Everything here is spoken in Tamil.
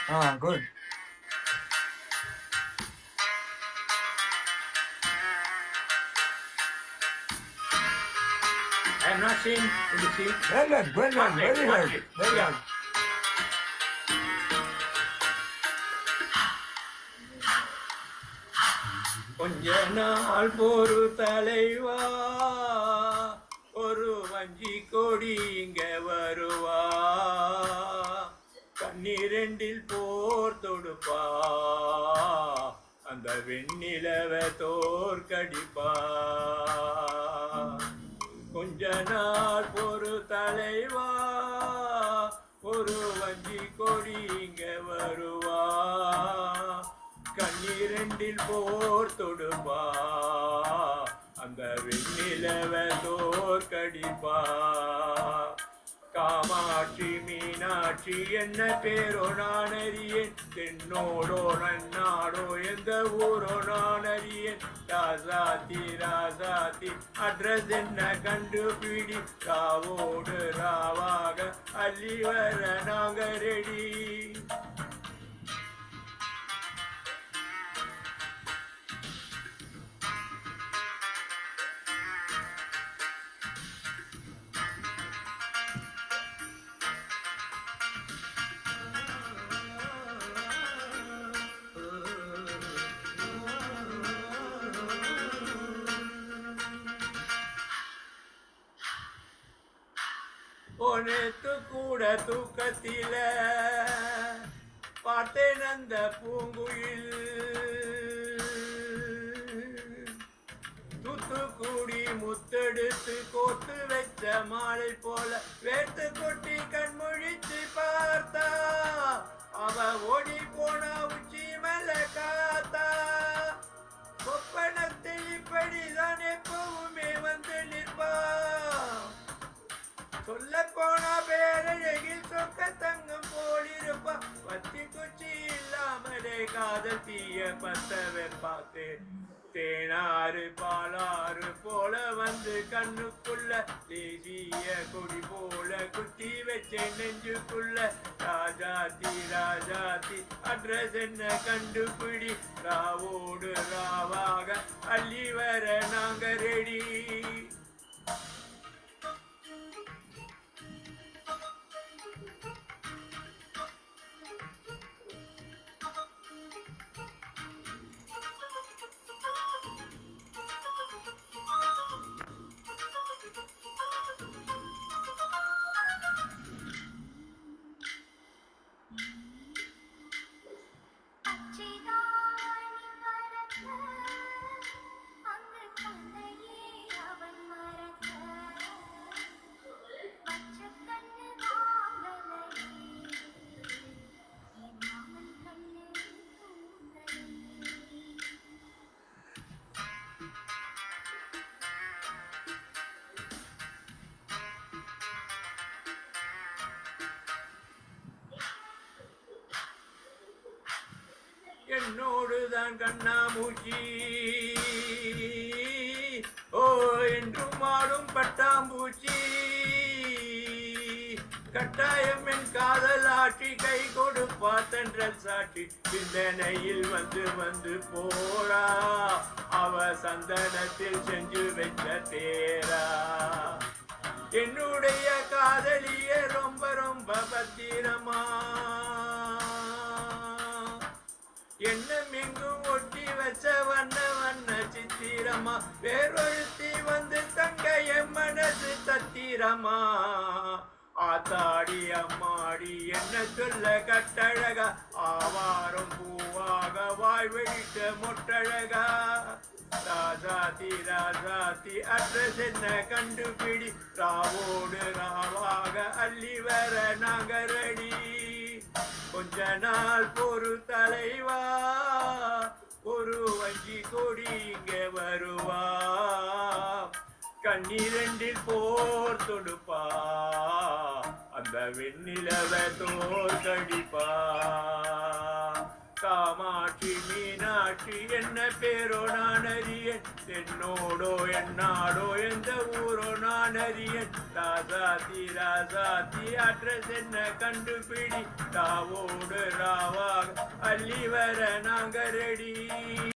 Good. I am not seeing. Could you see? Well done, well done, very good. Well done. கொஞ்ச நாள் போரு தலைவா ஒரு வஞ்சி கொடி இங்க வருவா கண்ணீரெண்டில் போர் தொடுப்பா அந்த வெண்ணிலவ தோற்கடிப்பா கொஞ்ச நாள் பொறு தலைவா ஒரு வஞ்சி கொடி இங்க வருவா கண்ணீரெண்டில் போர் தொடுப்பா அந்த வெண்ணிலவ தோற்கடிப்பா காமாட்சி மீனாட்சி என்ன பேரோ நான் அறியேன் தென்னோடோ நன்னாடோ எந்த ஊரோ நான் அறியேன் ராசாத்தி ராசாத்தி அட்ரஸ் என்ன கண்டுபிடி ராவோடு ராவாக அள்ளி வர நாங்க ரெடி நேத்து கூட தூக்கத்தில பார்த்தேன் அந்த பூங்குயில் தூத்துக்குடி முத்தெடுத்து கோத்து வச்ச மாலை போல வேட்டு கொட்டி கண்முழிச்சு பார்த்தா அவ ஓடி போனா உச்சி மேல காத்தா கொப்பனத்தில் இப்படிதான் எப்பவுமே வந்து நிற்பா சொல்ல போனா பேரழகில் சொக்க தங்கம் போலிருப்பா பத்தி குச்சி இல்லாமலே காதல் தீய பத்த வைப்பாத்து தேனாறு பாலாறு போல வந்து கண்ணுக்குள்ள தேசிய கொடி போல குத்தி வச்சேன் நெஞ்சுக்குள்ள ராஜாத்தி ராஜாத்தி அட்ரஸ் என்ன கண்டுபிடி ராவோடு ராவாக அள்ளி வர நாங்க ரெடி என்னோடுதான் கண்ணாமூச்சி ஓ என்றும் ஆடும் பட்டாம்பூச்சி கட்டாயம் என் காதல் ஆட்சி கை கொடுப்பா தென்றல் சாட்சி சிந்தனையில் வந்து வந்து போறா அவ சந்தனத்தில் செஞ்சு வச்ச தேரா என்னுடைய காதலிய ரொம்ப ரொம்ப பத்திரமா எண்ணம் எங்கும் ஒட்டி வச்ச வண்ண வண்ண சித்திரமா வேறொழுத்தி வந்து தங்க என் மனசு தத்திரமா ஆத்தாடி அம்மாடி என்ன சொல்ல கட்டழகா ஆவாரம் பூவாக வாய் வெடித்த மொட்டழகா ராசாத்தி ராசாத்தி அட்ரஸ் என்ன கண்டுபிடி ராவோடு ராவாக அள்ளி வர நாங்க ரெடி கொஞ்ச நாள் பொறு தலைவா ஒரு வஞ்சி கொடி இங்க வருவா கண்ணீரெண்டில் போர் தொடுப்பா அந்த வெண்ணிலவ தோற்கடிப்பா காமாட்சி மீனாட்சி என்ன பேரோ நான் அறியேன், என்னோடோ என்னாடோ எந்த ஊரோ நான் அறியேன். ராசாத்தி ராசாத்தி அட்ரஸ் என்ன கண்டுபிடி, தாவோடு ராவாக அள்ளி வர நாங்க ரெடி.